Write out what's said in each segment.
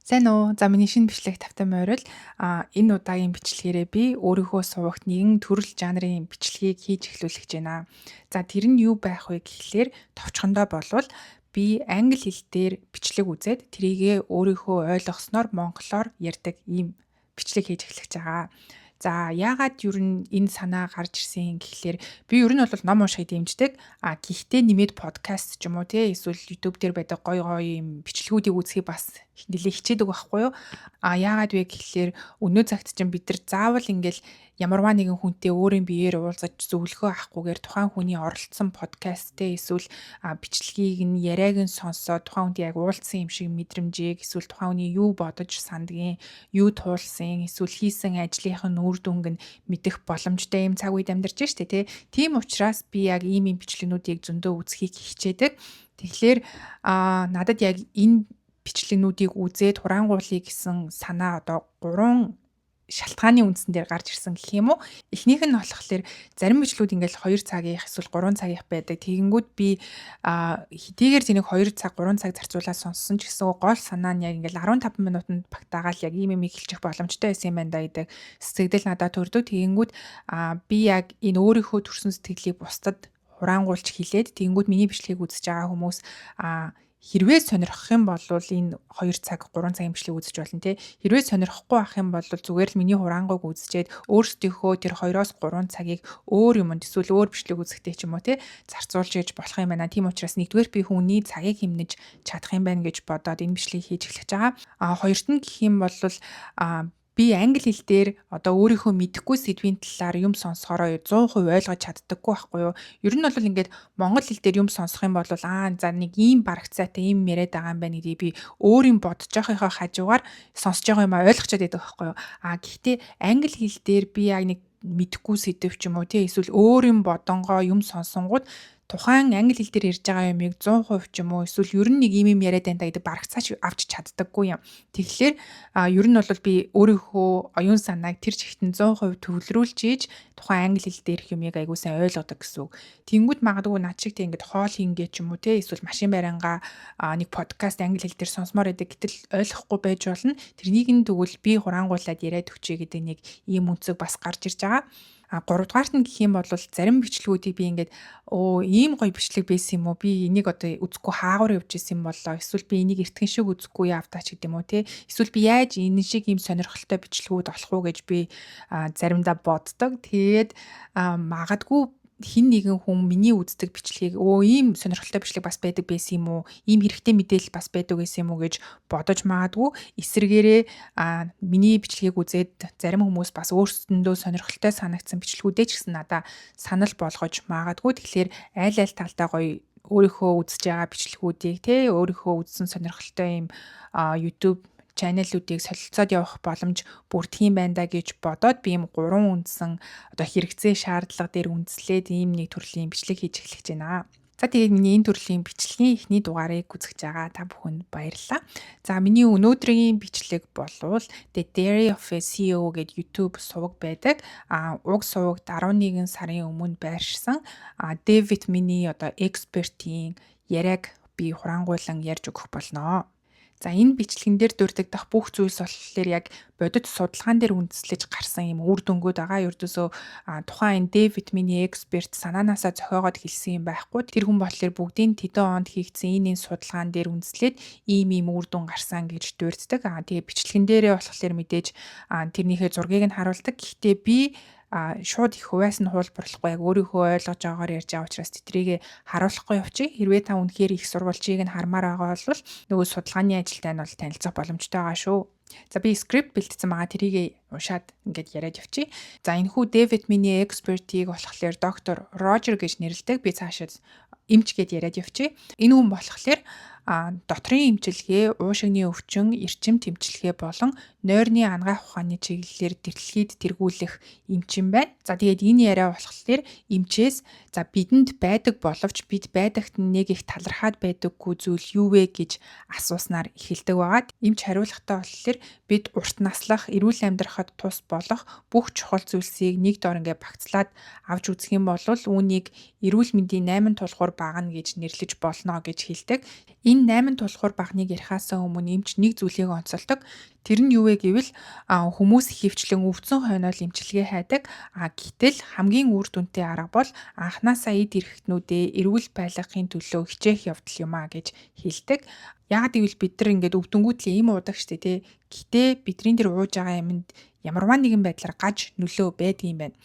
Сайн уу? За миний шинэ бичлэг тавтай морил энэ удаагийн бичлэгээрээ би өөрийнхөө сувагт нэгэн төрөл жанрын бичлэгийг хийж эхлүүлэх гэж байна. За тэр нь юу байх вэ гэхлээр товчхондоо болвол би англи хэл дээр бичлэг үзээд тэрийгэ өөрийнхөө ойлгосноор монголоор ярьдаг ийм бичлэг хийж эхлэх гэж байгаа. За яагаад юу энэ санаа гарч ирсэн гэхлээр би ер нь бол ном уншихыг дэмждэг. Гэхдээ нэмээд подкаст ч юм уу те эсвэл YouTube дээр байдаг гой юм бичлэгүүдийг үзхийг бас нэлээ хичээдэг байхгүй юу? Яагаад вэ гэхлээр өнөө цагт чинь бид нар заавал ингээл ямарваа нэгэн хүнтэй өөрийн биеэр уулзаж зөвлөгөө авахгүйгээр тухайн хүний оролцсон подкаст те эсвэл бичлэгийг нь яриаг нь сонсоод тухайн хүнтэй яг уулзсан юм шиг мэдрэмжийг эсвэл тухайн хүний юу бодож сандгийн юу туулсан эсвэл хийсэн ажлынх нь үр дүнг нь мэдэх боломжтой юм цаг үед амьдарч штэ тий. Тийм учраас би яг ийм бичлэгнүүдийг зөндөө үзхийг хичээдэг. Тэгэхээр надад яг энэ бичлэгнүүдийг үзээд хураангуулъя гэсэн санаа одоо 3 шалтгааны үндсэн дээр гарч ирсэн гэх юм уу. Эхнийх нь болохоор зарим бичлэгүүд ингээл 2 цагийнх эсвэл 3 цагийнх байдаг. Тэгэнгүүт би хэдийгээр тэнийг 2 цаг 3 цаг зарцуулаад сонссон ч гэсэн гол санаа нь яг ингээл 15 минутанд багтаагаал яг ийм юм эхэлчих боломжтой байсан юм байна да гэдэг сэтгэл надад төрдөг. Тэгэнгүүт би яг энэ өөрийнхөө төрсэн сэтгэлийг бусдад хураангуулж хэлээд тэгэнгүүт миний бичлэгийг үзэж байгаа хүмүүс хэрвээ сонирхох юм бол энэ 2 цаг 3 цагийн бичлэг үзэж болно те. Хэрвээ сонирхохгүй байх юм бол зүгээр л миний хураангуйг үзчихэд өөрсдийнхөө тэр 2-3 цагийг өөр юмд эсвэл өөр бичлэг үзэхтэй ч юм уу те зарцуулж ээж болох юм байна. Тийм учраас нэгдүгээр би хүний цагийг хэмнэж чадах юм байна гэж бодоод энэ бичлэгийг хийж эхлэж байгаа. Хоёрт нь гэх юм бол би англи хэл дээр одоо өөрийнхөө мэдэхгүй сэдвийн талаар юм сонсохороо 100% ойлгож чаддаггүй байхгүй юу. Ер нь бол ингээд монгол хэл дээр юм сонсох юм бол за нэг ийм барагцаатай ийм яриад байгаа юм байна гэдгийг би өөрийн бодож байгаахынхаа хажуугаар сонсож байгаа юм ойлгочод байдаг байхгүй юу. Гэхдээ англи хэл дээр би яг нэг мэдэхгүй сэдв ч юм уу тий эсвэл өөрийн бодонгоо юм сонсонгууд тухайн англи хэл дээр ярьж байгаа юмыг 100% ч юм уу эсвэл ер нь нэг юм яриад байна гэдэг барагцаач авч чаддаггүй юм. Тэгэхээр ер нь бол би өөрийнхөө оюун санааг тэр чигтэн 100% төвлөрүүлж ийж тухайн англи хэл дээрх юмыг айгуу сайн ойлгодог гэсэн үг. Тэнгүүд магадгүй над шиг тийм ингээд хоол хийнгээ ч юм уу те эсвэл машин барангаа нэг подкаст англи хэл дээр сонсомоор байдаг гэтэл ойлгохгүй байж болно. Тэрнийг нь тэгвэл би хураангуулад яриад өгчэй гэдэг нэг ийм үнцэг бас гарч ирж байгаа. 3 дугаарт нь гэх юм бол зарим бичлэгүүдийг би ингээд ийм гоё бичлэг байсан юм уу би энийг одоо үзэхгүй хаагуур явж исэн юм болоо эсвэл би энийг эртгэн шиг үзэхгүй явтаач гэдэг юм уу те эсвэл би яаж энэ шиг ийм сонирхолтой бичлэгүүд олох уу гэж би заримдаа боддог. Тэгээд магадгүй хин нэгэн хүн миний үздэг бичлэгийг ийм сонирхолтой бичлэг бас байдаг байсан юм уу? Ийм хэрэгтэй мэдээлэл бас байдаг байсан юм уу гэж бодож магадгүй эсрэгээрээ миний бичлэгийг үзээд зарим хүмүүс бас өөрсдөндөө сонирхолтой санагдсан бичлэгүүдээ ч гэсэн надад санал болгож магадгүй. Тэгэхээр аль талдаа гоё өөрийнхөө үзэж байгаа бичлэгүүдийг те өөрийнхөө үзсэн сонирхолтой юм YouTube чаналуудыг солилцоод явах боломж бүрдэх юм байна да гэж бодоод би ийм 3 үндсэн одоо хэрэгцээ шаардлага дээр үндэслээд ийм нэг төрлийн бичлэг хийж эхлэх гэж байна. За тэгээд миний энэ төрлийн бичлэгийн эхний дугаарыг үзэж байгаа та бүхэнд баярлалаа. За миний өнөөдрийн бичлэг болвол The Diary of a CEO гэдэг YouTube суваг байдаг. Уг сувагт 11 сарын өмнө байршсан Дэвид миний одоо экспертийн яриаг би хураангуйлан ярьж өгөх болно. За энэ бичлэгэн дээр дурддах бүх зүйлс болохоор яг бодит судалгаан дээр үндэслэж гарсан юм үр дүнгууд байгаа. Ердөөсөө тухайн Дэвид миний эксперт санаанаасаа зохиогоод хэлсэн юм байхгүй. Тэр хүн болохоор бүгдийн тэдэн онд хийгдсэн энэ судалгаан дээр үндэслээд ийм үр дүн гарсан гэж дурддаг. Тэгээ бичлэгэн дээрээ болохоор мэдээж тэрнийхээ зургийг нь харуулдаг. Гэхдээ би шууд их хуваас нь хуулбарлахгүй яг өөрийнхөө ойлгож байгаагаар ярьж байгаа учраас тэдрийг харуулахгүй явчих. Хэрвээ та үнэхээр их сурвалжийг нь хармаар байгаа бол нөгөө судалгааны ажилтай нь бол танилцах боломжтой байгаа шүү. За би скрипт бэлтсэн байгаа тэрийг уншаад ингээд яриад явчих. За энэхүү Дэвид миний экспертийг болохоор доктор Рожер гэж нэрлэдэг. Би цаашаа эмч гэд яриад явчих. Энэ хүн болохоор дотрын эмчилгээ, уушигны өвчин, эрчим тэмчилгээ болон нойрны анагаах ухааны чиглэлээр дэлхийд тэргүүлэх эмчин байна. За тэгээд энэ яриа болохоор эмчээс за бидэнд байдаг боловч бид байдагт нэг их талархаад байдаггүй зүйл юу вэ гэж асууснаар эхэлдэг байгаа. Эмч хариулахдаа болохоор бид урт наслах, эрүүл амьдрахад тус болох бүх чухал зүйлсийг нэг дор ингээ багцлаад авч үзэх юм бол үүнийг эрүүл мэндийн 8 тулгуур багна гэж нэрлэж болно гэж хэлдэг. Энэ 8 тулгуур багныг ярихаас өмнө эмч нэг зүйлийг онцолдог. Тэр нь юу вэ гэвэл хүмүүс ихэвчлэн өвдсөн хойноо л эмчилгээ хайдаг. Гэтэл хамгийн үр дүнтэй арга бол анханасаа эд эрхтнүүдээ эрүүл байлгахын төлөө хичээх явдал юм гэж хэлдэг. Яагаад гэвэл бид нар ингээд өвдөнгүүт л ийм уудаг штэ тий. Гэтэ бидний тэр ууж байгаа юмд ямарваа нэгэн байдлаар гаж нөлөө байдаг юм байна.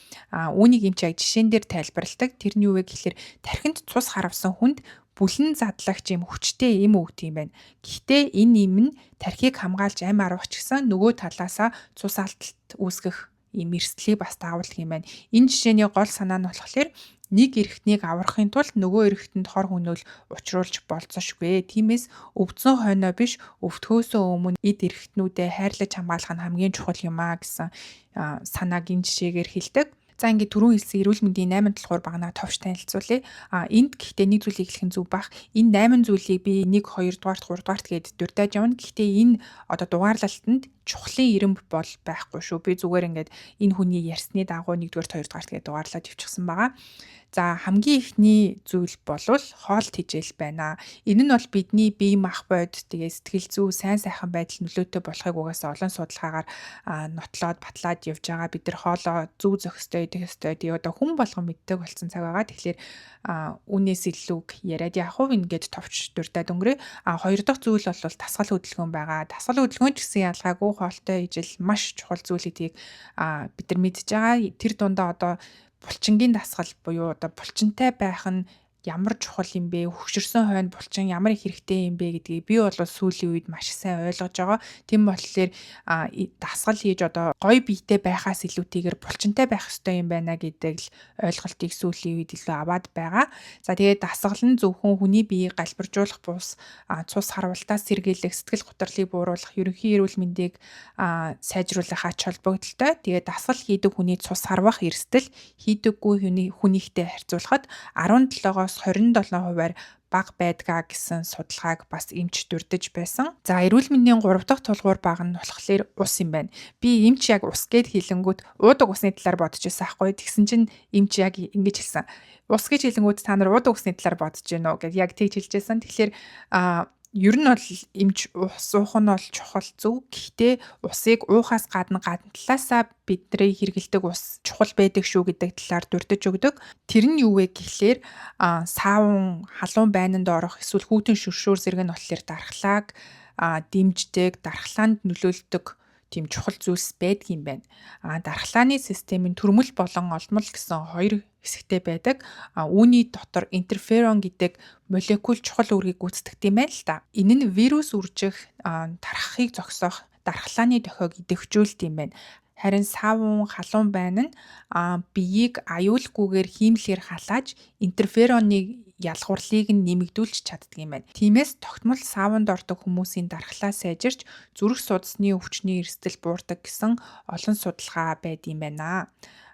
Үүнийг эмч яг жишээн дээр тайлбарладаг. Тэр нь юу вэ гэхээр тархинд цус харавсан хүнд бүлэн задлагч юм хүчтэй эм өгдөг юм байна. Гэхдээ энэ эм нь тархийг хамгаалж амь арвах ч гэсэн нөгөө талаасаа цус алдалт үүсгэх ийм эрсдлийг бас дагуулдаг юм байна. Энэ жишээний гол санаа нь болохоор нэг эрхтнийг аврахын тулд нөгөө эрхтэнд хор хөнөөл учруулж болцсошгүй. Тиймээс өвдсөн хойноо биш өвдөхөөсөө өмнө эд эрхтнүүдэд хайрлаж хамгаалах нь хамгийн чухал юм гэсэн санааг энэ жишээгээр хэлдэг. За ингээд түрүүн хэлсэн эрүүл мэндийн 8 тулгуур багнаа товч танилцуулъя. Энд гэхдээ нэг зүйлийг хэлэх нь зөв бах. Энэ 8 зүйлийг би 1, 2 дугаарт 3 дугаарт гээд дурдаж явна. Гэхдээ энэ одоо дугаарлалтанд чухлын ирэмб бол байхгүй шүү. Би зүгээр ингээд энэ хүний ярьсны дагуу 1 дугаарт 2 дугаарт гээд дугаарлаад явчихсан байгаа. За хамгийн ихний зүйл болвол хоолт хижээл байна. Энэ нь бол бидний бие махбод тэгээ сэтгэл зүй сайн сайхан байдал нөлөөтэй болохыг угаасаа олон судалгаагаар нотлоод батлаад явж байгаа. Бид нар хоолоо зөв зохистой идэх ёстой. Тэгээ одоо хүн болгон мэддэг болсон цаг байгаа. Тэгэхээр үнээс илүүг яриад явах ингээд товч дурдаад өнгөрөө. Хоёр дахь зүйл бол дасгал хөдөлгөөн байгаа. Дасгал хөдөлгөөн ч гэсэн ялгаагүй хоолтой ижил маш чухал зүйл гэдгийг бид нар мэдж байгаа. Тэр дундаа одоо булчингийн дасгал буюу одоо булчинтай байх нь ямар чухал юм бэ? Хөгшөрсөн хойно булчин ямар их хэрэгтэй юм бэ гэдгийг би бол сүүлийн үед маш сайн ойлгож байгаа. Тийм болохоор дасгал хийж одоо гоё биетэй байхаас илүүтэйгээр булчинтай байх ёстой юм байна гэдэг л ойлголтыг сүүлийн үед илүү аваад байгаа. За тэгээд дасгал нь зөвхөн хүний биеийг галбиржуулах бус цус харвалтаас сэргийлэх, сэтгэл готрлыг бууруулах, ерөнхий эрүүл мэндийг сайжруулах ач холбогдолтой. Тэгээд дасгал хийдэг хүний цус харвах эрсдэл хийдэггүй хүнийхтэй харьцуулахад 17-оос 27%-аар бага байдгаа гэсэн судалгааг бас эмч дурдж байсан. За эрүүл мэндийн 3 дахь тулгуур баг нь болохоор ус юм байна. Би эмч яг ус гэд хэлэнгүүт уудаг усны талаар бодож байсан аахгүй. Тэгсэн чинь эмч яг ингэж хэлсэн. Ус гэж хэлэнгүүт та нар уудаг усны талаар бодож байна уу гэд яг тэгж хэлж байсан. Тэгэхээр ер нь бол эмч ус уух нь бол чухал зөв. Гэхдээ усыг уухаас гадна талаасаа бидний хэрэгэлдэг ус чухал байдаг шүү гэдэг талаар дурдж өгдөг. Тэр нь юу вэ гэхлээр саавн, халуун байнанд орох эсвэл хүүтэн шүршүүр зэрэг нь болохоор дархлааг дэмждэг, дархлаанд нөлөөлдөг тийм чухал зүйлс байдаг юм байна. Дархлааны системийн төрмөл болон олмол гэсэн хоёр хэсэгтэй байдаг. Үүний дотор интерферон гэдэг молекул чухал үүргийг гүйцэтгэдэг юм байна л да. Энэ нь вирус үржих, тархахыг зогсоох дархлааны дохиог идэвхжүүлдэг юм байна. Харин саавн, халуун байна нь биеийг аюулгүйгээр хиймлэр халааж интерфероныг ялгуурлыг нь нэмэгдүүлж чаддаг юм байна. Тиймээс тогтмол саавнд ордог хүмүүсийн дархлаа сайжирч зүрх судасны өвчний эрсдэл буурдаг гэсэн олон судалгаа байд юм байна.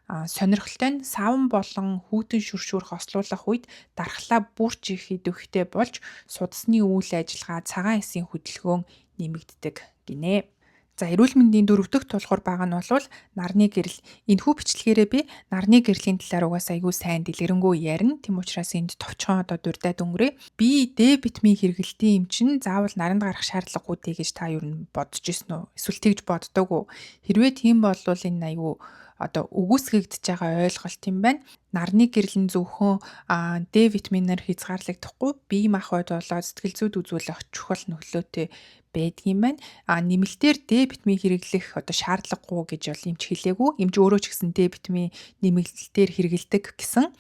Сонирхолтой нь саавн болон хүүтэн шүршүүр хослуулах үед дархлаа бүрч их идэвхтэй болж судасны үйл ажиллагаа цагаан эсийн хөдөлгөөн нэмэгддэг гинэ. За эрүүл мэндийн 4 дахь тулгуур баг нь бол нарны гэрэл. Энэхүү бичлэгээрээ би нарны гэрлийн талаар угаасаа аягүй сайн дэлгэрэнгүй ярина. Тэм учраас энд товчхон одоо дурдаад өнгөрье. Би Д витамин хэрэглэлтийн эм чинь заавал наранд гарах шаардлагагүй гэж та юу н бодож ирсэн үү? Эсвэл тэгж боддог уу? Хэрвээ тийм бол энэ аягүй одоо үгүйсгэгдэж байгаа ойлголт юм байна. Нарны гэрэл нь зөвхөн Д витаминаар хязгаарлагдахгүй, бие махбод болоод сэтгэл зүйд үзүүлэх чухал нөлөөтэй байдаг юм байна. Нэмэлтээр Д витамин хэрэглэх одоо шаардлагагүй гэж бол эмч хэлээгүй. Эмч өөрөө ч гэсэн Д витамин нэмэлтээр хэрэгэлдэг гэсэн.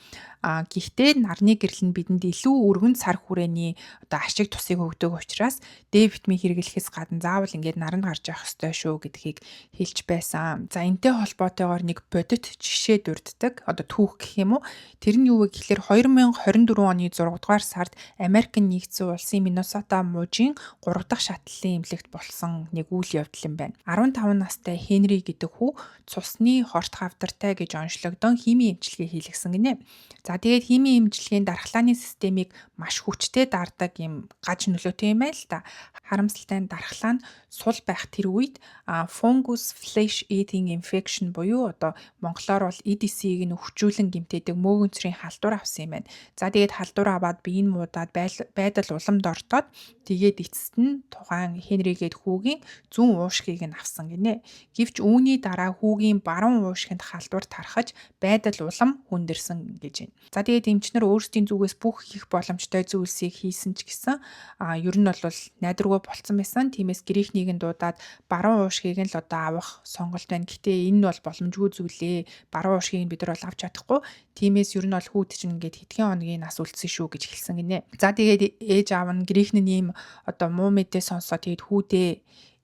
Гэхдээ нарны гэрэл нь бидэнд илүү өргөн сар хүрээний одоо ашиг тусыг өгдөг учраас Д витамин хэрэглэхээс гадна заавал ингээд наранд гарч явах ёстой шүү гэдгийг хэлж байсан. За энтэй холбоотойгоор нэг бодит жишээ дурддаг. Одоо түүх гэх юм уу? Тэр нь юу вэ гэхээр 2024 оны 6 дугаар сард Америкийн нэгдсэн улсын Миннесота мужийн 3 дахь шатлалын эмнэлэгт болсон нэг үйл явдал юм байна. 15 настай Хенри гэдэг хүү цусны хорт хавдартай гэж онцлогдсон химийн эмчилгээ хийлгсэн гинэ. За За тэгээд химийн эмчилгээний дархлааны системийг маш хүчтэй дардаг юм гаж нөлөөтэй юм байна л да. Харамсалтай нь дархлаа нь сул байх тэр үед fungus flesh eating infection буюу одоо монголоор бол EDC-ийг нь өвчүүлэн гэмтээдэг мөөгөнцрийн халдвар авсан юм байна. За тэгээд халдвар аваад биеийн муудаад байдал уламд ортоод тэгээд эцэст нь тухайн Хенригээд хүүгийн зүүн уушгийг нь авсан гинэ. Гэвч үүний дараа хүүгийн баруун уушгинд халдвар тархаж байдал улам хүндэрсэн гэж байна. За тэгээд эмчнэр өөрсдийн зүгээс бүх их боломжтой зүйлсийг хийсэн ч гэсэн ер нь бол найдваргүй болцсон байсан. Тиймээс грекнийг нь дуудаад баруун уушгийг нь л одоо авах сонголт байна. Гэтэ энэ нь бол боломжгүй зүйлээ. Баруун уушгийг нь бид нар бол авч чадахгүй. Тиймээс ер нь бол хүүд чинь ингээд хэдхэн хоногийн нас үлдсэн шүү гэж хэлсэн гинэ. За тэгээд ээж аав нь грекний ийм одоо муу мэдээ сонсоод тэгээд хүүдээ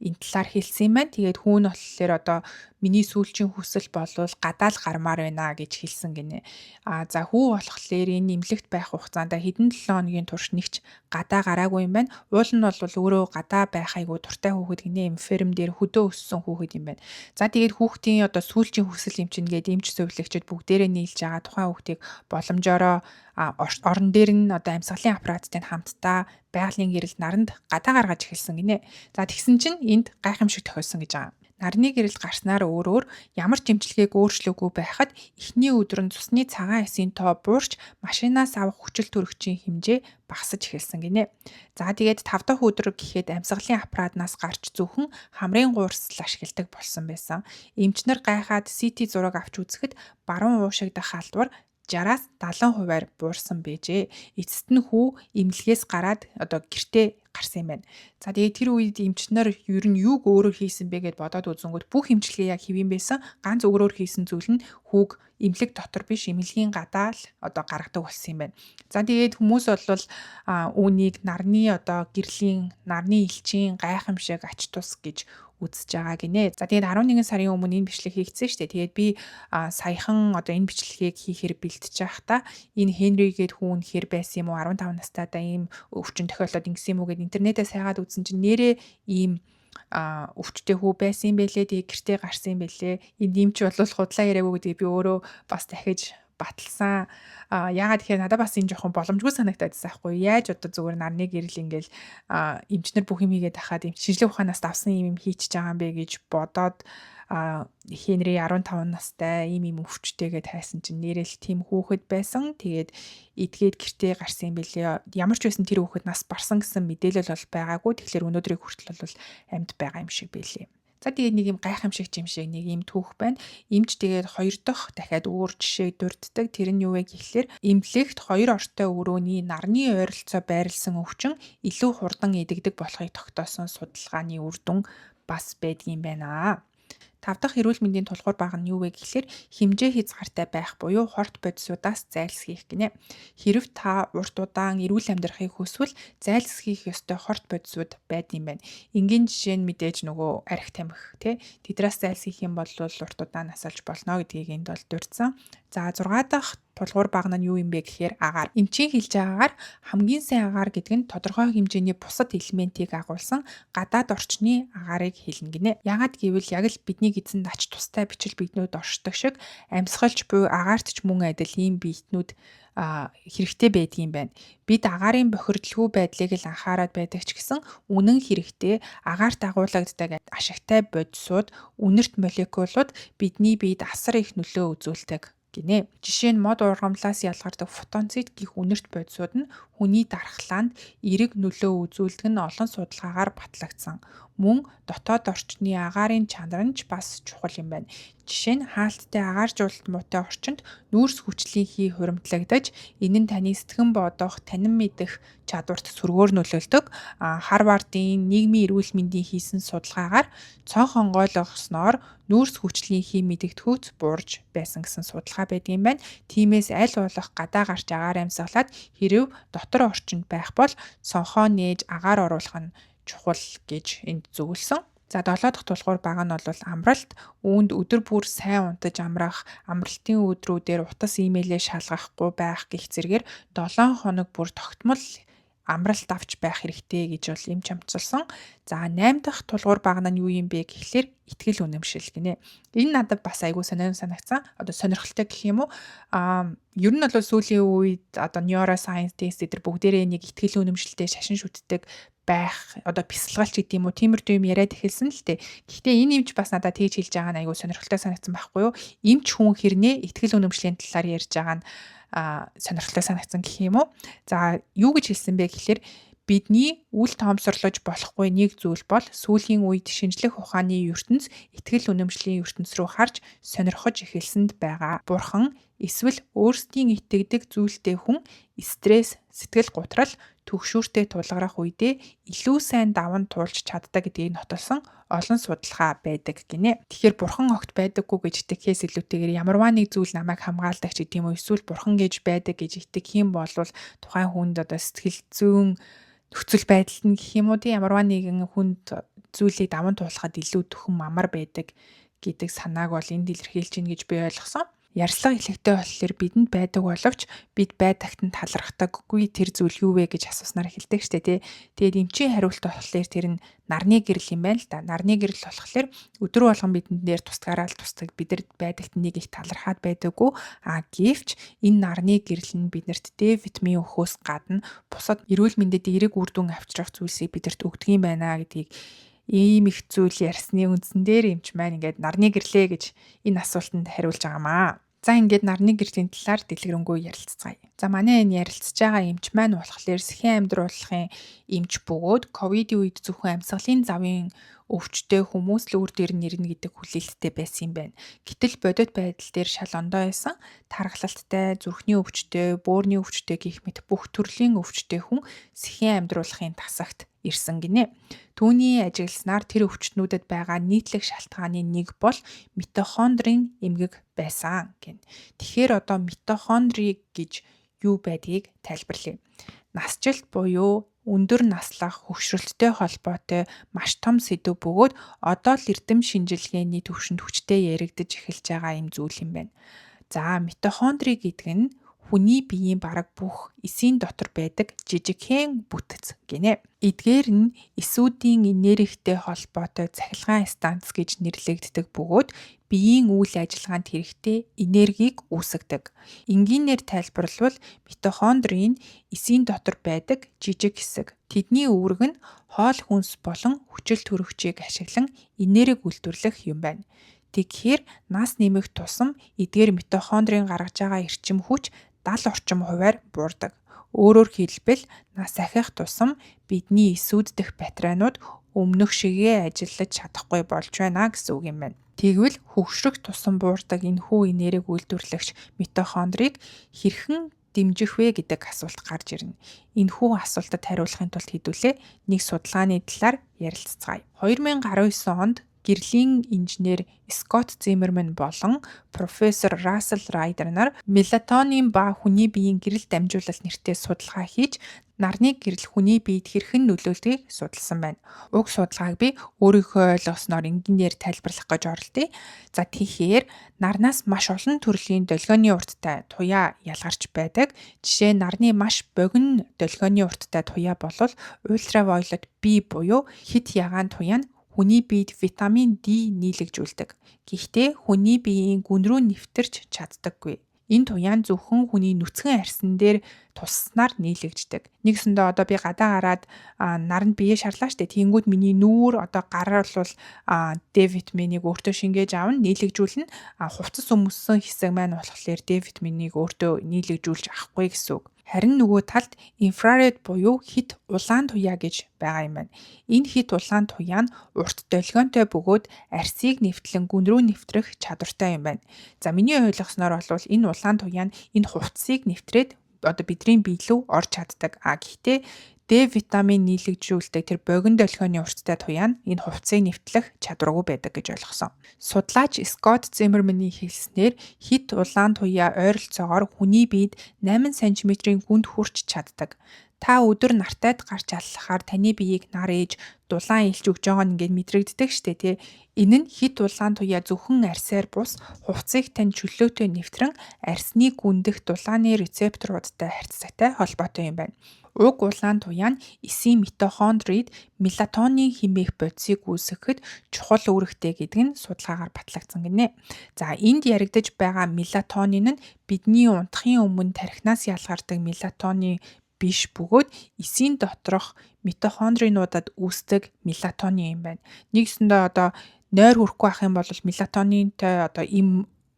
энэ талаар хэлсэн юм байна. Тэгээд хүүн болохоор одоо миний сүүлчийн хүсэл болвол гадаал гармаар байна гэж хэлсэн гинэ. За хүү болохоор энэ эмнэлэгт байх хугацаанд хэдэн 7 хоногийн турш нэгч гадаа гараагүй юм байна. Уул нь бол өөрөө гадаа байх айгу дуртай хүүхэд гинэ. Ферм дээр хөдөө өссөн хүүхэд юм байна. За тэгээд хүүхдийн одоо сүүлчийн хүсэл эмчин гээд эмч зөвлөгчд бүгдээрээ нийлж байгаа тухайн хүүхдийг боломжоор орон дээр нь одоо амьсгалын аппараттай хамтдаа байгалийн гэрэлд наранд гадаа гаргаж эхэлсэн гинэ. За тэгсэн чинь энд гайхамшиг тохиолсон гэж байгаа. Нарны гэрэл гарснаар өөрөөр ямар ч эмчилгээг өөрчлөөгүй байхад эхний өдөр нь цусны цагаан эсийн тоо буурч машинаас авах хүчил төрөгчийн хэмжээ багасж эхэлсэн гинэ. За тэгээд 5 дахь өдөр гэхэд амьсгалын аппаратнаас гарч зөвхөн хамрын гуурсал ашигладаг болсон байсан. Эмчнэр гайхаад CT зураг авч үзэхэд баруун уушигдах халдвар 60-аас 70% буурсан байжээ. Эцэст нь хүү эмнэлгээс гараад одоо гэртээ гарсан юм байна. За тэгээд тэр үед эмчнэр ер нь юуг өөрөөр хийсэн бэ гэд бодоод үзэнгүүт бүх эмчилгээ яг хэвэн байсан. Ганц өөрөөр хийсэн зүйл нь хүүг эмнэлэг дотор биш эмнэлгийн гадаа л одоо гаргадаг болсон юм байна. За тэгээд хүмүүс бол үүнийг нарны одоо гэрлийн нарны элчийн гайхамшиг ач тус гэж үзэж байгаа гинэ. За тэгээд 11 сарын өмнө энэ бичлэг хийгдсэн шүү дээ. Тэгээд би саяхан одоо энэ бичлэгийг хийхээр бэлтэж байхдаа энэ Хенригээд хүүн хэр байсан юм уу 15 настайдаа ийм өвчин тохиолдоод ингэсэн юм уу гэд интернетээс хайгаад үзсэн чинь нэрээ ийм өвчтэй хүү байсан юм бэлээ. Тэгээд гэртээ гарсан юм бэлээ. Энд эмч бол худлаа яриаггүй гэдэг би өөрөө бас дахиж баталсан. Яагаад тэгэхээр надад бас энэ жоохон боломжгүй санагтаад байсан байхгүй. Яаж одоо зүгээр нарны гэрэл ингээл эмчнэр бүх юм хийгээд ахаад шинжлэх ухаанаас авсан юм хийчихэж байгаа юм бэ гэж бодоод Хенри 15 настай ийм өвчтэйгээ тайсан чинь нэрэл тийм хүүхэд байсан. Тэгээд эдгээд гэртээ гарсан юм бэлээ. Ямар ч байсан тэр хүүхэд нас барсан гэсэн мэдээлэл бол байгаагүй. Тэгэхээр өнөөдрийг хүртэл бол амьд байгаа юм шиг байлээ. За тэгээд нэг юм гайхамшиг юм шиг нэг юм түүх байна. Эмч тэгээд 2 дахь дахиад өөр жишээ дурддаг. Тэр нь юу вэ гэхлээр эмнэлэгт 2 ортой өрөөний нарны ойролцоо байрлсан өвчин илүү хурдан эдэгдэг болохыг тогтоосон судалгааны үр дүн бас байдгийм байна. 5 дахь эрүүл мэндийн тулгуур баг нь юу вэ гэхлээр хэмжээ хязгаартай байх буюу хорт бодисуудаас зайлсхийх гинэ. Хэрв та урт удаан эрүүл амьдрахыг хүсвэл зайлсхийх ёстой хорт бодисууд байдсан байна. Энгийн жишээ нь мэдээж нөгөө архи тамхи тий. Тэдраас зайлсхийх юм бол урт удаан насалж болно гэдгийг энд бол дурдсан. За 6 дахь тулгуур баг нь юу юм бэ гэхээр агаар. Эмчийн хэлж байгаагаар хамгийн сайн агаар гэдэг нь тодорхой хэмжээний бусад элементийг агуулсан гадаад орчны агаарыг хэлнэ гинэ. Яагад гэвэл яг л бидний эзэнд ач тустай бичил биетнүүд оршдог шиг амьсгалч буй агаарт ч мөн адил ийм биетнүүд хэрэгтэй байдгийм байна. Бид агаарын бохирдлгүй байдлыг л анхаарад байдаг ч гэсэн үнэн хэрэгтээ агаарт агуулгаддаг ашигтай бодисууд, үнэрт молекулууд бидний биед асар их нөлөө үзүүлдэг гинэ. Жишээ нь мод ургамлаас ялгардаг фотонцид гих үнэрт бодисууд нь хүний дархлаанд эерэг нөлөө үзүүлдэг нь олон судалгаагаар батлагдсан. Мөн дотоод орчны агаарын чанар нь ч бас чухал юм байна. Жишээ нь хаалттай агааржуулалт муутай орчинд нүүрс хүчлийн хий хуримтлагдаж энэ нь таны сэтгэн бодох, танин мэдэх чадварт сөргөөр нөлөөлдөг. Харвардын нийгмийн эрүүл мэндийн хийсэн судалгаагаар цонх онгойлгосноор нүүрс хүчлийн хий мэдэгдэхүйц буурж байсан гэсэн судалгаа байдаг юм байна. Тиймээс аль болох гадаа гарч агаар амьсгалаад хэрв дотор орчинд байх бол сонхоо нээж агаар оруулах нь чухал гэж энд зөвлөсөн. За 7 дахь тулгуур баг нь бол амралт. Үүнд өдөр бүр сайн унтаж амрах, амралтын өдрүүдээр утас имэйлээ шалгахгүй байх гэх зэргээр 7 хоног бүр тогтмол амралт авч байх хэрэгтэй гэж бол эмч амтсалсан. За 8 дахь тулгуур багна нь юу юм бэ гэхлээр итгэл үнэмшил гинэ. Энэ надад бас айгүй санагдсан. Одоо сонирхолтой гэх юм уу? Ер нь бол сүүлийн үед одоо neuroscience дээр бүгдээрээ нэг итгэл үнэмшилтэй шашин шүтдэг байх одоо бясалгалч гэдэг юм уу тиймэрдүү юм яриад эхэлсэн л дээ. Гэхдээ энэ эмч бас надад тэгж хэлж байгаа нь айгүй сонирхолтой санагдсан байхгүй юу? Эмч хүн хэрнээ итгэл үнэмшлийн талаар ярьж байгаа нь сонирхолтой санагдсан гэх юм уу? За юу гэж хэлсэн бэ гэхэлэр бидний үл тоомсорлож болохгүй нэг зүйл бол сүүлийн үед шинжлэх ухааны ертөнц итгэл үнэмшлийн ертөнц рүү харж сонирхож эхэлсэнд байгаа. Бурхан эсвэл өөрсдийн итгэдэг зүйлтэй хүн стресс, сэтгэл гутрал, түгшүүртэй тулгарах үедээ илүү сайн даван туулж чаддаг гэдгийг нотолсон олон судалгаа байдаг гинэ. Тэгэхээр бурхан огт байдаггүй гэж итгэхээс илүүтэйгээр ямарваа нэг зүйл намайг хамгаалдаг ч гэдэм үү эсвэл бурхан гэж байдаг гэж итгэх юм бол тухайн хүнд одоо сэтгэл зүйн нөхцөл байдалд нь гэх юм уу тийм ямарваа нэгэн хүнд зүйлийг даван туулахад илүү төхөн амар байдаг гэдэг санааг бол энд илэрхийлж гин гэж би ойлгосон. Ярьслага хэлэхтэй болохоор бидэнд байдаг боловч бид байдагт нь талархдаггүй тэр зүйл юу вэ гэж асууснаар хэлдэг штэ тий. Тэгээд эмчийн хариулт болохоор тэр нь нарны гэрэл юм байна л да. Нарны гэрэл болохоор өдөр болгон бидэнд дээр тусгаараа л тусдаг. Бидэрт байдагт нэг их талархаад байдаггүй. Гэвч энэ нарны гэрэл нь биднэрт Д витамин өгөхөөс гадна бусад эрүүл мэндэд эерэг үр дүн авчрах зүйлсийг бидэрт өгдөг юм байна гэдгийг ийм их зүйл ярьсны үндсэн дээр эмч маань ингээд нарны гэрлээ гэж энэ асуултанд хариулж байгаамаа. За ингээд нарны гэрлийн талаар дэлгэрэнгүй ярилцгаая. За манай энэ ярилцж байгаа эмч маань болохоор сэхэн амьдруулахын эмч бөгөөд ковидын үед зөвхөн амьсгалын завын өвчтөе хүмүүс л үр дээр нэрнэ гэдэг хүлээлттэй байсан юм байна. Гэтэл бодит байдал дээр шал ондоо байсан. Тархалттай, зүрхний өвчтөе, бөөрийн өвчтөе гэх мэт бүх төрлийн өвчтөе хүн сэхэн амьдруулахын тасагт ирсэн гинэ. Түүний ажигласнаар тэр өвчтнүүдэд байгаа нийтлэг шалтгааны нэг бол митохондрийн эмгэг байсан гин. Тэгэхээр одоо митохондри гэж юу байдгийг тайлбарлая. Насжилт буюу өндөр наслах хөгшрөлттэй холбоотой маш том сэдв бөгөөд одоо л эрдэм шинжилгээний төвшөнд хүчтэй яригдж эхэлж байгаа юм зүйл юм байна. За митохондри гэдэг нь хүний биеийн бараг бүх эсийн дотор байдаг жижигхэн бүтэц гинэ. Эдгээр нь эсүүдийн энергитэй холбоотой цахилгаан станц гэж нэрлэгддэг бөгөөд биеийн үйл ажиллагаанд хэрэгтэй энергийг үүсгэдэг. Энгийнээр тайлбарлавал митохондрийн эсийн дотор байдаг жижиг хэсэг. Тэдний үүрэг нь хоол хүнс болон хүчил төрөгчийг ашиглан энерги үйлдвэрлэх юм байна. Тэгэхээр нас нэмэх тусам эдгээр митохондрийн гаргаж байгаа эрчим хүч 70 орчим хувиар буурдаг. Өөрөөр хэлбэл нас ахих тусам бидний эсүүд дэх батарейнууд өмнөх шигээ ажиллаж чадахгүй болж байна гэсэн үг юм байна. Тэгвэл хөгшрөх тусам буурдаг энэхүү энерги үйлдвэрлэгч митохондрийг хэрхэн дэмжих вэ гэдэг асуулт гарч ирнэ. Энэхүү асуултад хариулахын тулд хэдүүлээ нэг судалгааны талаар ярилцгаая. 2019 онд гэрлийн инженер Скотт Зиммерман болон профессор Рассел Райдер нар мелатонин ба хүний биеийн гэрэл дамжуулалт нэртэй судалгаа хийж нарны гэрэл хүний биед хэрхэн нөлөөлдгийг судалсан байна. Уг судалгааг би өөрийнхөө ойлгосноор энгийнээр тайлбарлах гэж оролдъё. За тэгэхээр нарнаас маш олон төрлийн долгионы урттай туяа ялгарч байдаг. Жишээ нь нарны маш богино долгионы урттай туяа бол ультравиолет B буюу хит ягаан туяа нь хүний биед витамин D нийлэгжүүлдэг. Гэхдээ хүний биеийн гүн рүү нэвтэрч чаддаггүй. Энэ туяа нь зөвхөн хүний нүцгэн арьсан дээр туссанаар нийлэгждэг. Нэгсэндээ одоо би гадаа гараад наранд бие шарлаа штэ. Тэнгүүд миний нүүр одоо гараар бол D витаминыг өөртөө шингээж аавна, нийлэгжүүлнэ. Хувцас өмссөн хэсэг маань болохоор D витаминыг өөртөө нийлэгжүүлж авахгүй гэсэн үг. Харин нөгөө талд инфраред буюу хит улаан туяа гэж байгаа юм байна. Энэ хит улаан туяа нь урт долгионтой бөгөөд арсыг нэвтлэн гүн рүү нэвтрэх чадвартай юм байна. За миний ойлгосноор бол энэ улаан туяа нь энэ хувцсыг нэвтрээд одоо бидний бие рүү орж чаддаг. Гэхдээ D витамин нийлэгжүүлдэг тэр богино долгионы урттай туяа нь энэ хувцсыг нэвтлэх чадваргүй байдаг гэж ойлгосон. Судлаач Скотт Зиммерманы хэлснээр хит улаан туяа ойролцоогоор хүний биед 8 см-ийн гүнд хүрч чаддаг. Та өдөр нартайд гарч аллахаар таны биеийг нар ээж дулаан илж өгж байгаа нь ингээд мэдрэгддэг штэ тий. Энэ нь хит дулаан туяа зөвхөн арьсаар бус хувцсыг тань чөлөөтэй нэвтрэн арьсны гүндэх дулааны рецепторуудтай харьцагтай холбоотой юм байна. Уг улаан туяа нь эсийн митохондрид мелатонин хэмээх бодисыг үүсгэхэд чухал үүрэгтэй гэдэг нь судалгаагаар батлагдсан гинэ. За энд яригдж байгаа мелатонин нь бидний унтахын өмнө тархинаас ялгардаг мелатонин биш бөгөөд эсийн доторх митохондринуудад үүсдэг мелатонин юм байна. Нэгсэндээ одоо нойр хүрэхгүй байх юм бол мелатонинтай одоо им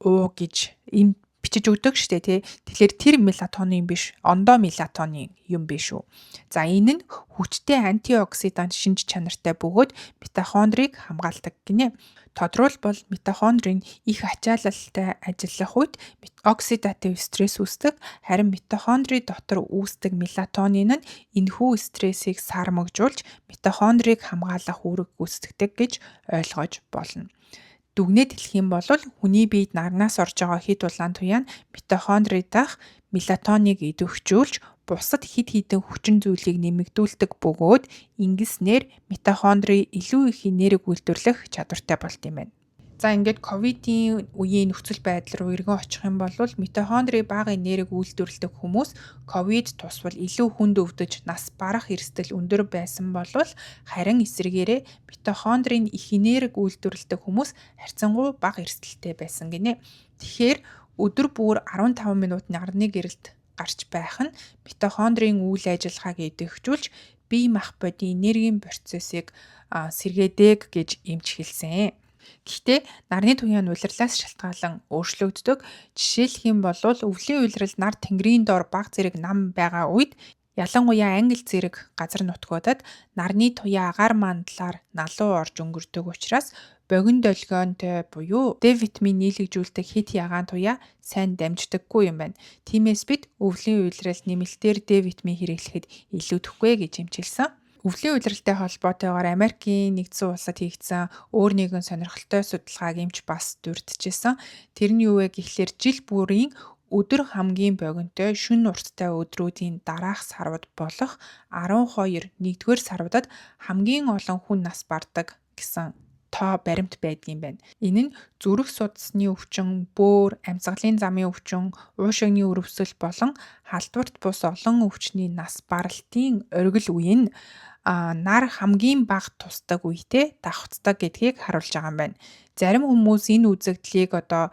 уу гэж им бичиж өгдөг штэ тий. Тэгэхээр тэр мелатонин биш, ондоо мелатонин юм биш үү. За энэ нь хүчтэй антиоксидант шинж чанартай бөгөөд митохондрийг хамгаалдаг гинэ. Тодорхойлбол митохондрийн их ачаалалтай ажиллах үед оксидатив стресс үүсдэг, харин митохондрийн дотор үүсдэг мелатонин нь энэхүү стрессийг сармагжуулж митохондрийг хамгаалах үүрэг гүйцэтгэдэг гэж ойлгож болно. Дүгнээд хэлэх юм бол хүний биед нарнаас орж байгаа хит улаан туяа нь митохондридах мелатоныг идэвхжүүлж бусад хид хідэн хүчин зүйлийг нэмэгдүүлдэг бөгөөд ингэснээр митохондрийн илүү их энерги үйлдвэрлэх чадвартай болт юм байна. За ингээд ковидын үеийн нөхцөл байдал руу эргэн очих юм бол митохондрийн бага энерги үйлдвэрлэдэг хүмүүс ковид тусвал илүү хүнд өвдөж нас барах эрсдэл өндөр байсан бол харин эсрэгээрээ митохондрийн их энерги үйлдвэрлэдэг хүмүүс харьцангуй бага эрсдэлтэй байсан гинэ. Тэгэхээр өдөр бүр 15 минутын нарны гэрэлд гарч байх нь митохондрийн үйл ажиллагааг идэвхжүүлж бие махбодын энергийн процессыг сэргээдэг гэж эмч хэлсэн. Гэхдээ нарны туяа нь улирлаас шалтгаалan өөрчлөгддөг. Жишээлх юм бол өвлийн улирал нар тэнгэрийн дор бага зэрэг нам байгаа үед ялангуяа англи зэрэг газар нутгуудад нарны туяа агаар мандлаар налуу орж өнгөрдөг учраас богино долгионтой буюу Д витамин нийлэгжүүлдэг хит ягаан туяа сайн дамждаггүй юм байна. Тиймээс бид өвлийн улирал нэмэлтээр Д витамин хэрэглэхэд илүүдэхгүй гэж эмчилсэн. Өвлийн улиралтай холбоотойгоор Америкийн нэгдсэн улсад хийгдсэн өөр нэгэн сонирхолтой судалгааг эмч бас дурдчихсан. Тэр нь юу вэ гэхлээр жил бүрийн өдөр хамгийн богинотой шөнө урттай өдрүүдийн дараах сарвад болох 12 нэгдүгээр сарвадад хамгийн олон хүн нас бардаг гэсэн тоо баримт байдгийн байна. Энэ нь зүрх судасны өвчин, бөөр, амьсгалын замын өвчин, уушигны өрөвсөл болон халдварт бус олон өвчний нас баралтын оргил үе нь нар хамгийн бага тусдаг үедээ давхцдаг гэдгийг харуулж байгаа юм байна. Зарим хүмүүс энэ үзэгдлийг одоо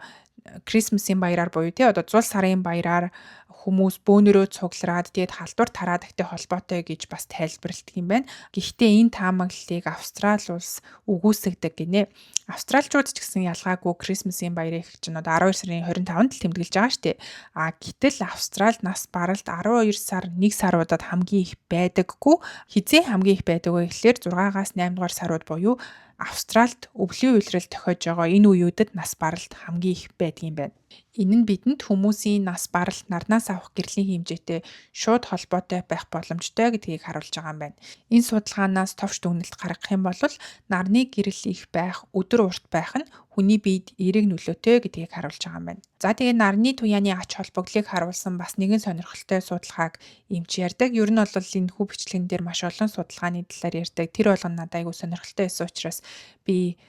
Крисмсийн баяраар буюу одоо зул сарын баяраар хүмүүс бөөнөрөө цуглараад тэгээд халдвар тараадагтай холбоотой гэж бас тайлбарладаг юм байна. Гэхдээ энэ таамаглалыг Австрали улс үгүйсгдэг гинэ. Австралчууд ч гэсэн ялгаагүй Крисмсийн баярыг чинь одоо 12 сарын 25-нд л тэмдэглэж байгаа шүү дээ. Гэтэл Австралид нас баралт 12 сар 1 саруудад хамгийн их байдаггүй. Хизээ хамгийн их байдаг вэ гэхлээр 6-аас 8 дугаар сарууд буюу Австралид өвлийн улирал тохиож байгаа энэ үеүүдэд нас баралт хамгийн их байдаг юм байна. Энэ нь бидэнд хүмүүсийн нас баралт нарнаас авах гэрлийн хэмжээтэй шууд холбоотой байх боломжтой гэдгийг харуулж байгаа юм байна. Энэ судалгаанаас товч дүгнэлт гаргах юм бол нарны гэрэл их байх, өдөр урт байх нь хүний биед эерэг нөлөөтэй гэдгийг харуулж байгаа юм байна. За тэгээ нарны туяаны ач холбогдлыг харуулсан бас нэгэн сонирхолтой судалгааг эмч ярьдаг. Ер нь бол энэ хүү бичлэгэн дээр маш олон судалгааны талаар ярьдаг. Тэр болгоно надад айгүй сонирхолтой байсан учраас би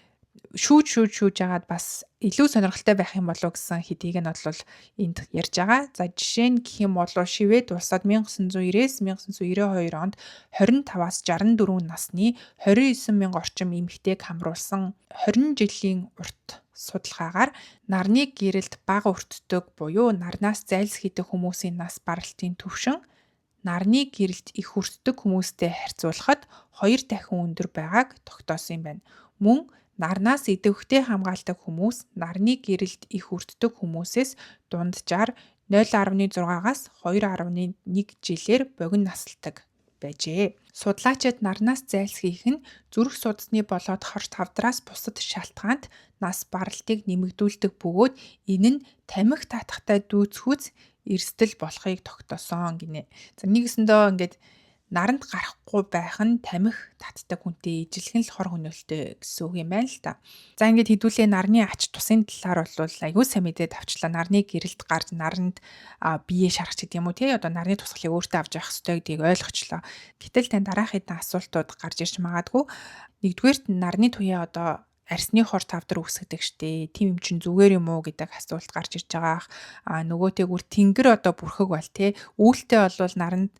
шүүж агаад бас илүү сонирхолтой байх юм болов гэсэн хэдийг нь бол энд ярьж байгаа. За жишээ нь гэх юм бол Швед улсад 1990-с 1992 онд 25-аас 64 насны 29 мянга орчим эмэгтэйг хамруулсан 20 жилийн урт судалгаагаар нарны гэрэлд бага өртдөг буюу нарнаас зайлсхийдэг хүмүүсийн нас баралтын түвшин нарны гэрэлд их өртдөг хүмүүстэй харьцуулахад 2 дахин өндөр байгааг тогтоосон юм байна. Мөн нарнаас идэвхтэй хамгаалдаг хүмүүс нарны гэрэлд их өртдөг хүмүүсээс дунджаар 0.6-аас 2.1 жилээр богино насалдаг байжээ. Судлаачид нарнаас зайлсхийх нь зүрх судасны болоод хорт хавдраас бусад шалтгаанд нас баралтыг нэмэгдүүлдэг бөгөөд энэ нь тамхи татахтай дүүцхүүц эрсдэл болохыг тогтоосон гинэ. За нэгсэндөө ингээд наранд гарахгүй байх нь тамхи татдаг хүнтэй ижилхэн л хор хөнөөлтэй гэсэн үг юм байна л та. За ингээд хэдүүлээ нарны ач тусын талаар бол аягүй сайн мэдээд авчлаа. Нарны гэрэлд гарч наранд бие шарах гэдэг юм уу тий одоо нарны тусгалыг өөртөө авч явах ёстой гэдгийг ойлгочлоо. Гэтэл тань дараах хэдэн асуултууд гарч ирж магадгүй. Нэгдүгээрт нарны туяа одоо арсны хор тавдар үүсгдэг штэ. Тим юм чин зүгээр юм уу гэдэг асуулт гарч ирж байгаа. Нөгөөтэйгүр тэнгэр одоо бүрхэг бол тий үүлтэй болвол наранд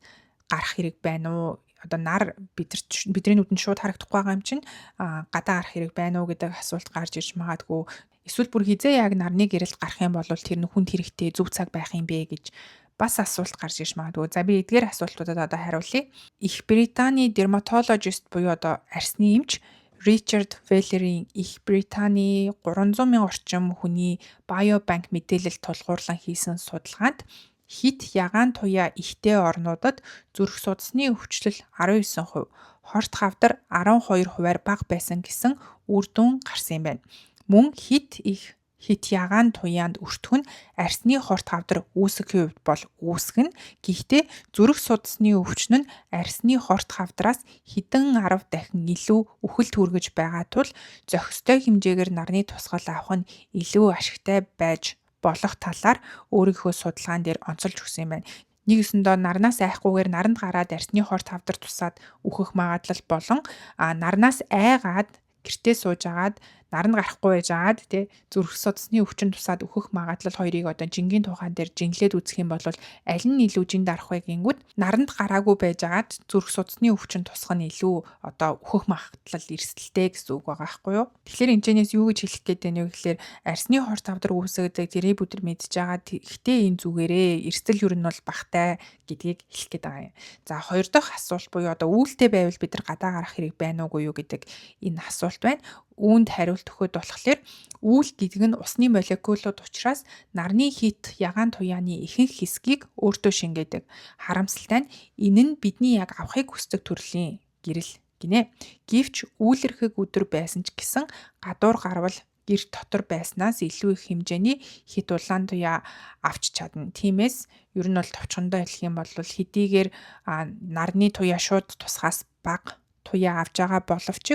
гарах хэрэг байна уу? Одоо нар бидний нүдэнд шууд харагдахгүй байгаа юм чинь гадаа гарах хэрэг байна уу гэдэг асуулт гарч ирж магадгүй. Эсвэл бүр хизээ яг нарны гэрэлд гарах юм бол тэр нүхэнд хэрэгтэй зөв цаг байх юм бэ гэж бас асуулт гарч ирж магадгүй. За би эдгээр асуултуудад одоо хариулъя. Их Британий дерматологист буюу одоо арсны эмч Ричард Веллерийн Их Британий 300,000 орчим хүний биобанк мэдээлэл тулгуурлан хийсэн судалгаанд хит ягаан туяа ихтэй орнуудад зүрх судасны өвчлөл 19%, хорт хавдар 12%-аар бага байсан гэсэн үр дүн гарсан юм байна. Мөн хит ягаан туяанд өртөх нь арсны хорт хавдар үүсгэхийн хувьд бол үүсгэн. Гэхдээ зүрх судасны өвчин нь арсны хорт хавдраас хэдэн 10 дахин илүү үхэлд хүргэж байгаа тул зохистой хэмжээгээр нарны тусгал авах нь илүү ашигтай байж болох талаар өөрийнхөө судалгаан дээр онцолж өгсөн юм байна. Нэг өсөндөө нарнаас айхгүйгээр наранд гараад арсны хорт хавдар тусаад үхэх магадлал болон нарнаас айгаад гэртээ сууж агаад наранд гарахгүй байж агаад тий зүрх судасны өвчин тусаад өөхөх магадлал хоёрыг одоо жингийн тухайн дээр жинглээд үзэх юм бол аль нь илүү жинд арах вэ гингүүд наранд гараагүй байж агаад зүрх судасны өвчин тусах нь илүү одоо өөхөх магадлал эрсдэлтэй гэсэн үг байгаа байхгүй юу. Тэгэхээр энэчнээс юу гэж хэлэх гээд байна вэ гэхээр арсны хорт хавдар үүсгэдэг тэрийг бүдэр мэдж байгаа. Гэхдээ энэ зүгээрээ эрсдэл юу нь бол багтай гэдгийг хэлэх гээд байгаа юм. За хоёр дахь асуулт буюу одоо үүлтэй байвал бид нар гадаа гарах хэрэг байна уугүй юу гэдэг энэ асуулт байна. Үүнд хариулт өгөхөд болохоор үүл гэдэг нь усны молекулууд учраас нарны хит ягаан туяаны ихэнх хэсгийг өөртөө шингээдэг. Харамсалтай нь энэ нь бидний яг авахыг хүсдэг төрлийн гэрэл гинэ. Гэвч үүлэрхэг өдөр байсан ч гэсэн гадуур гарвал гэр дотор байснаас илүү их хэмжээний хит улаан туяа авч чадна. Тиймээс ер нь бол товчхондоо хэлэх юм бол хэдийгээр нарны туяа шууд тусгаас бага туяа авч байгаа боловч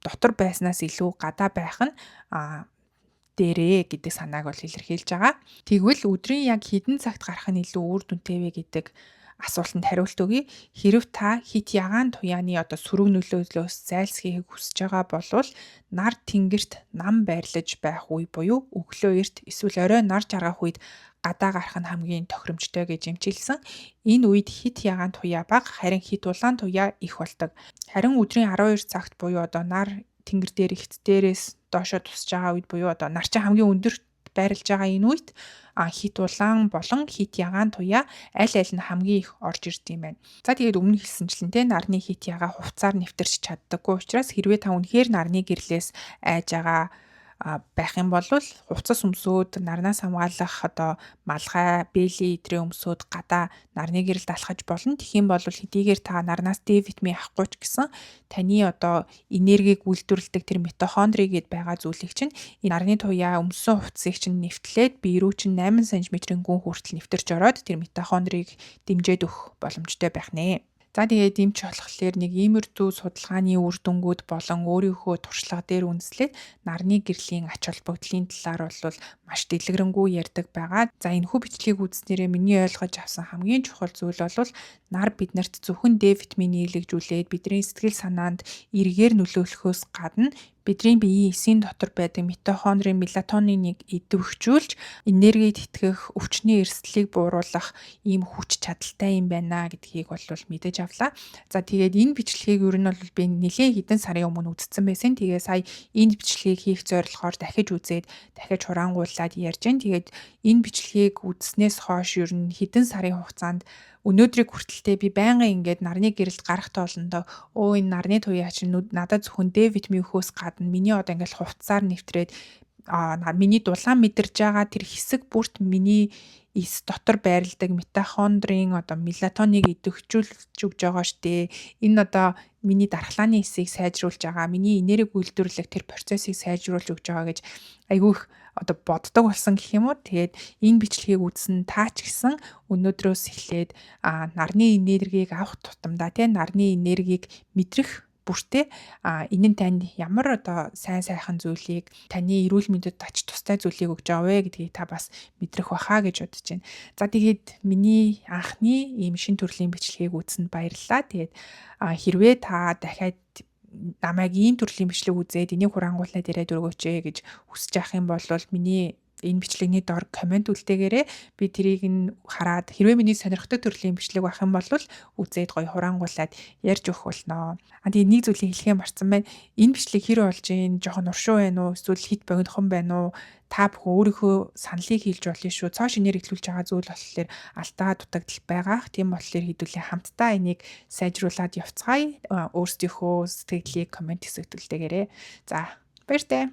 дотор байснаас илүү гадаа байх нь дээрээ гэдэг санааг бол илэрхийлж байгаа. Тэгвэл өдрийн яг хэдэн цагт гарах нь илүү үр дүнтэй вэ гэдэг асуултанд хариулт өгье. Хэрв та хит ягаан туяаны одоо сөрөг нөлөөллөөс зайлсхийхийг хүсэж байгаа бол нар тэнгэрт нам байрлаж байх үе буюу өглөө эрт эсвэл орой нар жаргах үед гадаа гарах нь хамгийн тохиромжтой гэж эмчилсэн. Энэ үед хит ягаан туяа бага, харин хит улаан туяа их болдог. Харин өдрийн 12 цагт буюу одоо нар тэнгэр дээр ихт дээрээс доошо тусж байгаа үед буюу одоо нар чинь хамгийн өндөрт байрлаж байгаа энэ үед хит улаан болон хит ягаан туяа аль нь хамгийн их орж ирд юм байна. За тэгээд өмнө хэлсэнчлэн те нарны хит ягаа хувцаар нэвтэрч чаддаггүй учраас хэрвээ та үнэхээр нарны гэрлээс айж байгаа байх юм бол хувцас өмсөөд нарнаас хамгаалах одоо малгай, бэли идрээ өмсөөд гадаа нарны гэрэлд алхаж болно. Тэгэх юм бол хэдийгээр та нарнаас Д витамин авахгүй ч гэсэн таны одоо энергийг үйлдвэрлэдэг тэр митохондри гэд байгаа зүйлийг чинь энэ нарны туяа өмссөн хувцсыг чинь нэвтлээд бие рүү чинь 8 см-ийн гүн хүртэл нэвтэрч ороод тэр митохондрийг дэмжиж өгөх боломжтой байх нэ. За тэгээд эмч болохоор нэг иймэрдүү судалгааны үр дүнгууд болон өөрийнхөө туршлага дээр үндэслээд нарны гэрлийн ач холбогдлын талаар бол маш дэлгэрэнгүй ярьдаг байгаа. За энэхүү бичлэгийг үзснээрээ миний ойлгож авсан хамгийн чухал зүйл бол нар биднэрт зөвхөн Д витаминыг илгэжүүлээд бидний сэтгэл санаанд эргээр нөлөөлөхөөс гадна бидний биеийн эсийн дотор байдаг митохондрийн мелатониныг идэвхжүүлж энерги тэтгэх, өвчний эрсдлийг бууруулах ийм хүч чадалтай юм байна гэдгийг бол мэдэж авлаа. За тэгээд энэ бичлэгийг ер нь бол би нэлээд хэдэн сарын өмнө үзсэн байсан. Тэгээ сая энэ бичлэгийг хийх зорилгоор дахиж үзээд дахиж хураангууллаад ярьж гэн. Тэгээд энэ бичлэгийг үзснээс хойш ер нь хэдэн сарын хугацаанд өнөөдрийг хүртэлтэй би байнгын ингээд нарны гэрэлд гарах тоолондоо энэ нарны туяа чинь надад зөвхөн Д витамин өгөхөөс гадна миний одоо ингээд хувцсаар нэвтрээд миний дулаан мэдэрж байгаа тэр хэсэг бүрт миний эс дотор байрладаг митохондрийн одоо мелатоныг идэвхжүүлж өгж байгаа штэ. Энэ одоо миний дархлааны эсийг сайжруулж байгаа, миний энерги үйлдвэрлэх тэр процессыг сайжруулж өгж байгаа гэж айгүй их одоо боддог болсон гэх юм уу. Тэгээд энэ бичлэгийг үзсэн та ч гэсэн өнөөдрөөс эхлээд нарны энергийг авах тутамдаа нарны энергийг мэдрэх бүртээ энэ нь танд ямар одоо сайн сайхан зүйлийг таны эрүүл мэндэд тач тустай зүйлийг өгж байгаа вэ гэдгийг та бас мэдрэх баха гэж бодож байна. За тэгээд миний анхны ийм шин төрлийн бичлэгийг үзсэнд баярлалаа. Тэгээд хэрвээ та дахиад намайг ийм төрлийн бичлэг үзээд энийг хурангуулнаад ирээд өргөөч гэж хүсэж явах юм бол миний энэ бичлэгний доор комент үлдээгээрэй. Би тэрийг нь хараад хэрвээ миний сонирхдаг төрлийн бичлэг байх юм бол үзээд гоё хурангуулад ярьж өгөх болно. Тэгээд нэг зүйлийг хэлхээ марцсан байна. Энэ бичлэг хэр болж ийн жоохон уршуу байна уу? Эсвэл хит богинохон байна уу? Та бүхэн өөрийнхөө саналыг хэлж болно шүү. Цоо шинээр эхлүүлж байгаа зүйл болохоор алдаа дутагдал байгаах. Тийм болохоор хэдүүлээ хамтдаа энийг сайжруулад явцгаая. Өөрсдийнхөө сэтгэлийг комент хэсэгт үлдээгээрэй. За баяртай.